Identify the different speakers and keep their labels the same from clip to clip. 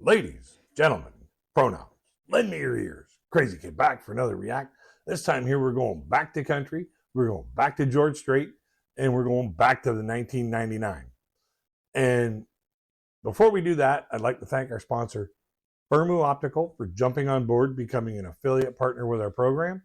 Speaker 1: Ladies, gentlemen, pronouns, lend me your ears. Crazy Kid back for another react. This time here we're going back to country, we're going back to George Strait, and we're going back to the 1999. And before we do that, I'd like to thank our sponsor, Firmu Optical, for jumping on board, becoming an affiliate partner with our program,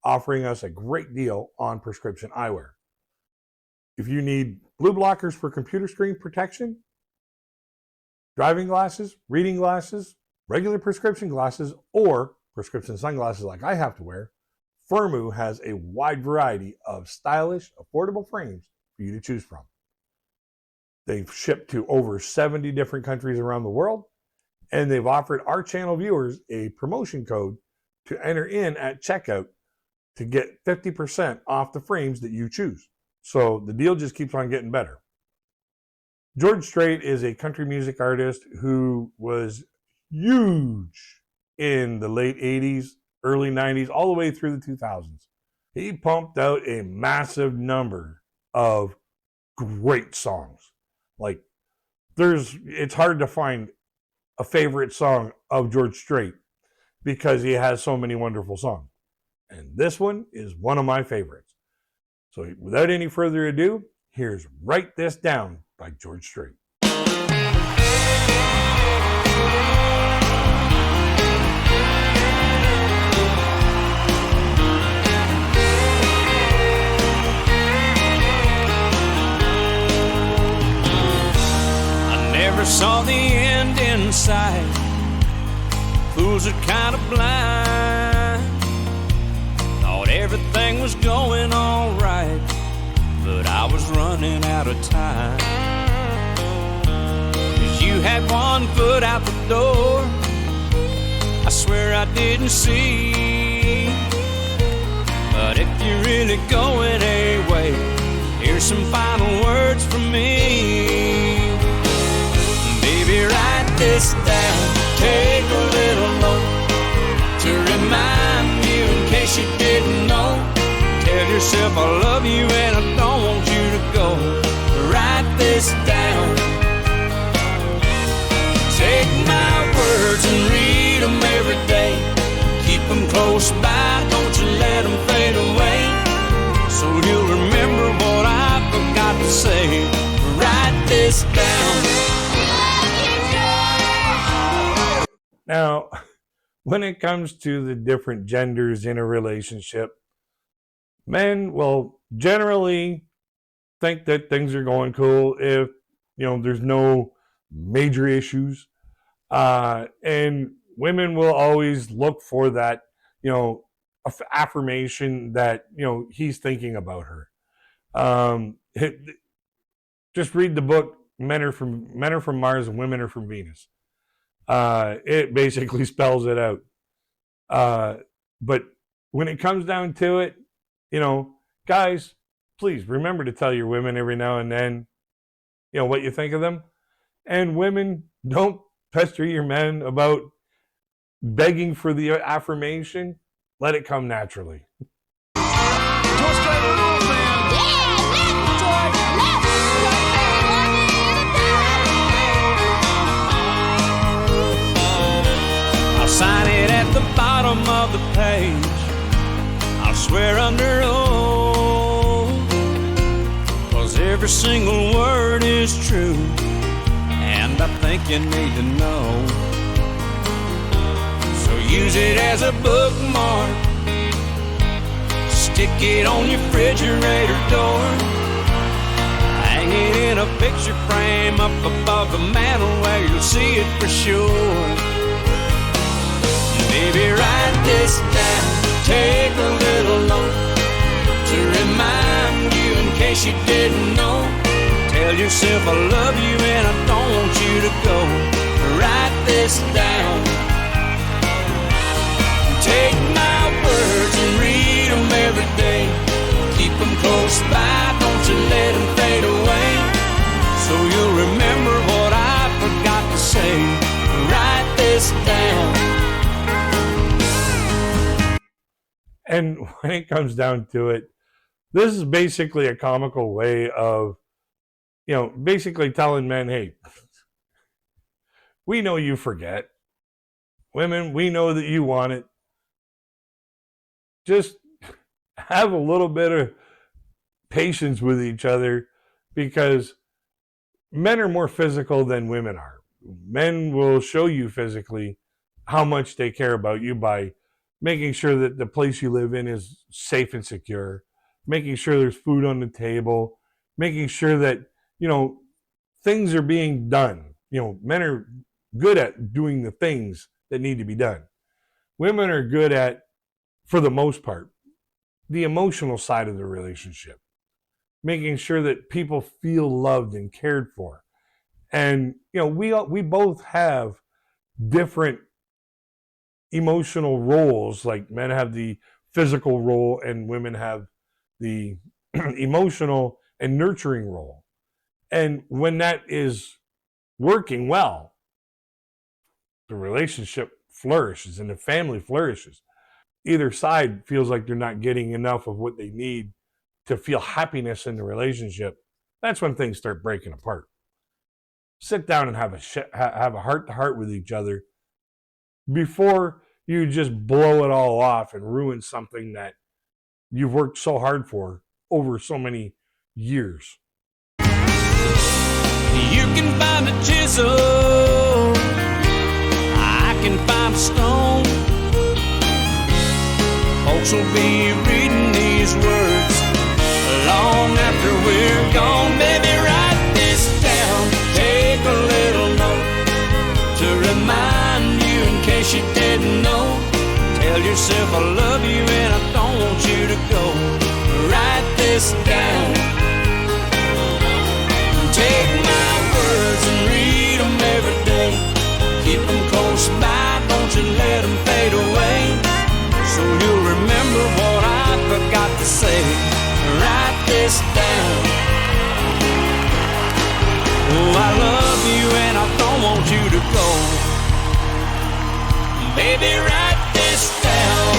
Speaker 1: offering us a great deal on prescription eyewear. If you need blue blockers for computer screen protection, driving glasses, reading glasses, regular prescription glasses, or prescription sunglasses like I have to wear, Firmu has a wide variety of stylish, affordable frames for you to choose from. They've shipped to over 70 different countries around the world, and they've offered our channel viewers a promotion code to enter in at checkout to get 50% off the frames that you choose. So the deal just keeps on getting better. George Strait is a country music artist who was huge in the late 80s, early 90s, all the way through the 2000s. He pumped out a massive number of great songs. Like, it's hard to find a favorite song of George Strait because he has so many wonderful songs. And this one is one of my favorites. So without any further ado, here's Write This Down by George Strait.
Speaker 2: I never saw the end in sight. Fools are kind of blind. Thought everything was going all right, but I was running out of time. 'Cause you had one foot out the door, I swear I didn't see. But if you're really going away, here's some final words from me. Baby, write this down, take a little note to remind you in case you didn't know. Tell yourself I love you and I don't want you to go. Write this down. Take my words and read them every day. Keep them close by, don't you let them fade away. So you'll remember what I forgot to say. Write this down.
Speaker 1: Now, when it comes to the different genders in a relationship, men will generally think that things are going cool if, there's no major issues. And women will always look for that, affirmation that, he's thinking about her. Just read the book, Men Are From Mars and Women Are From Venus. It basically spells it out. But when it comes down to it, guys, please remember to tell your women every now and then, what you think of them. And women, don't pester your men about begging for the affirmation. Let it come naturally.
Speaker 2: I'll sign it at the bottom of the page. I'll swear under oath, 'cause every single word is true, and I think you need to know. So use it as a bookmark, stick it on your refrigerator door, hang it in a picture frame up above the mantel where you'll see it for sure. Baby, write this down, take a little note to remind you in case you didn't know. Tell yourself I love you and I don't want you to go. Write this down. Take my words and read them every day. Keep them close by, don't you let them fade away. So you'll remember what I forgot to say. Write this down.
Speaker 1: And when it comes down to it, this is basically a comical way of, basically telling men, hey, we know you forget. Women, we know that you want it. Just have a little bit of patience with each other, because men are more physical than women are. Men will show you physically how much they care about you by making sure that the place you live in is safe and secure, making sure there's food on the table, making sure that, things are being done. Men are good at doing the things that need to be done. Women are good at, for the most part, the emotional side of the relationship, making sure that people feel loved and cared for. And we both have different emotional roles. Like, men have the physical role and women have the emotional and nurturing role. And when that is working well, the relationship flourishes and the family flourishes. Either side feels like they're not getting enough of what they need to feel happiness in the relationship. That's when things start breaking apart. Sit down and have a heart-to-heart with each other before you just blow it all off and ruin something that you've worked so hard for over so many years.
Speaker 2: You can find a chisel, I can find a stone. Folks will be reading these words long after we're gone. Baby, write this down, take a little note to remind you in case you didn't know. Tell yourself I love you and I don't want you to go. Write this down, take my words and read them every day. Keep them close by, don't you let them fade away. So you'll remember what I forgot to say. Write this down. Oh, I love you and I don't want you to go. Baby, write this down.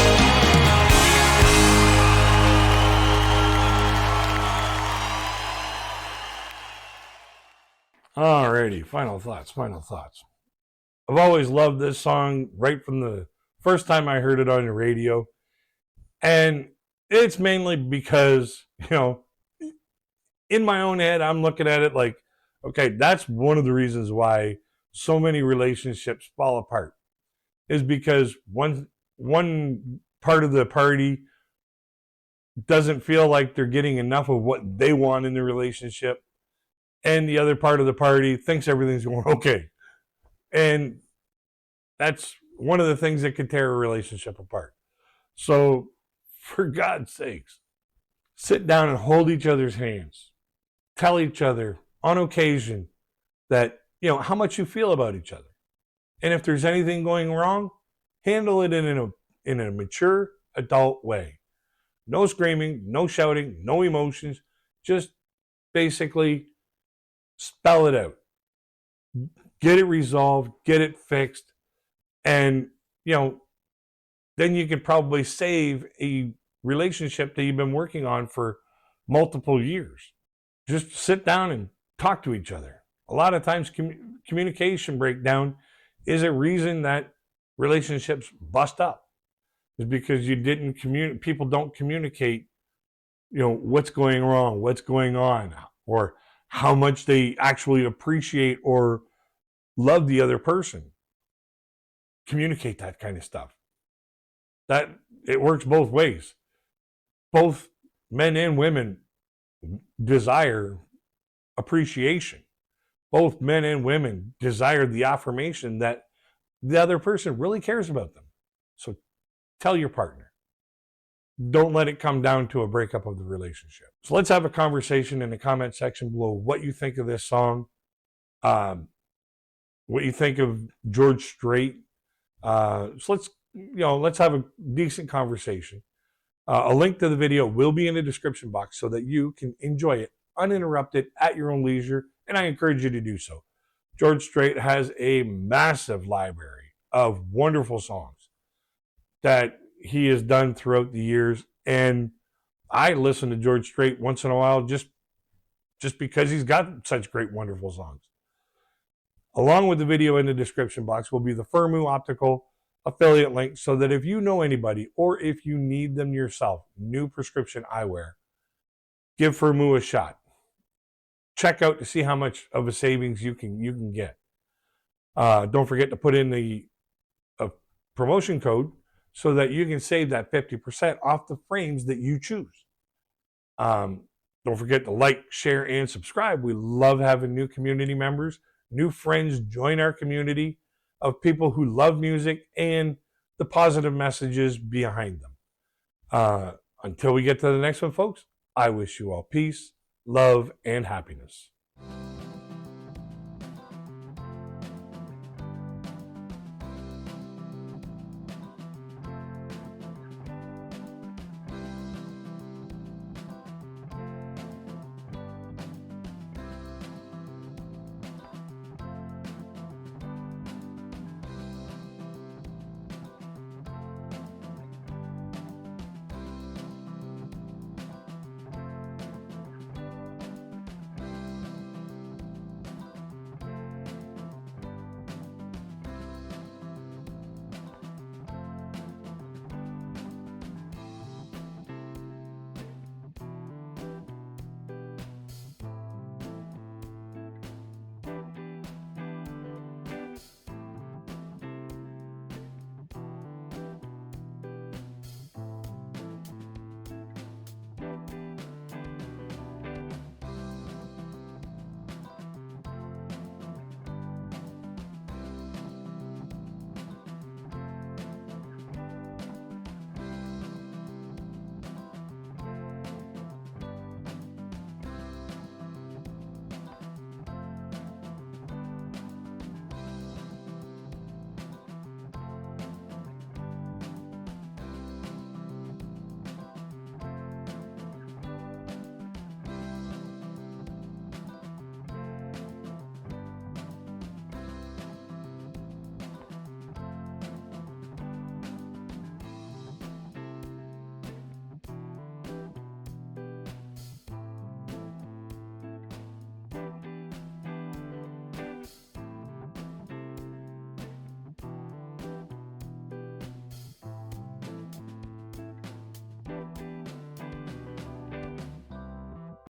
Speaker 1: Alrighty, final thoughts. I've always loved this song right from the first time I heard it on the radio. And it's mainly because, in my own head, I'm looking at it like, okay, that's one of the reasons why so many relationships fall apart, is because one part of the party doesn't feel like they're getting enough of what they want in the relationship, and the other part of the party thinks everything's going okay. And that's one of the things that can tear a relationship apart. So, for God's sakes, sit down and hold each other's hands. Tell each other on occasion that, how much you feel about each other. And if there's anything going wrong, handle it in a mature adult way. No screaming, no shouting, no emotions. Just basically spell it out. Get it resolved, get it fixed. And, then you could probably save a relationship that you've been working on for multiple years. Just sit down and talk to each other. A lot of times communication breakdown is a reason that relationships bust up. Is because you didn't people don't communicate, what's going wrong, what's going on, or how much they actually appreciate or love the other person. Communicate that kind of stuff. That it works both ways. Both men and women desire appreciation. Both men and women desire the affirmation that the other person really cares about them. So tell your partner. Don't let it come down to a breakup of the relationship. So let's have a conversation in the comment section below what you think of this song, what you think of George Strait. So let's have a decent conversation. A link to the video will be in the description box so that you can enjoy it uninterrupted at your own leisure, and I encourage you to do so. George Strait has a massive library of wonderful songs that he has done throughout the years, and I listen to George Strait once in a while just because he's got such great, wonderful songs. Along with the video in the description box will be the Firmu Optical affiliate link, so that if you know anybody or if you need them yourself, new prescription eyewear, give Firmu a shot. Check out to see how much of a savings you can get. Don't forget to put in the promotion code so that you can save that 50% off the frames that you choose. Don't forget to like, share, and subscribe. We love having new community members, new friends join our community of people who love music and the positive messages behind them. Until we get to the next one, folks, I wish you all peace, love, and happiness.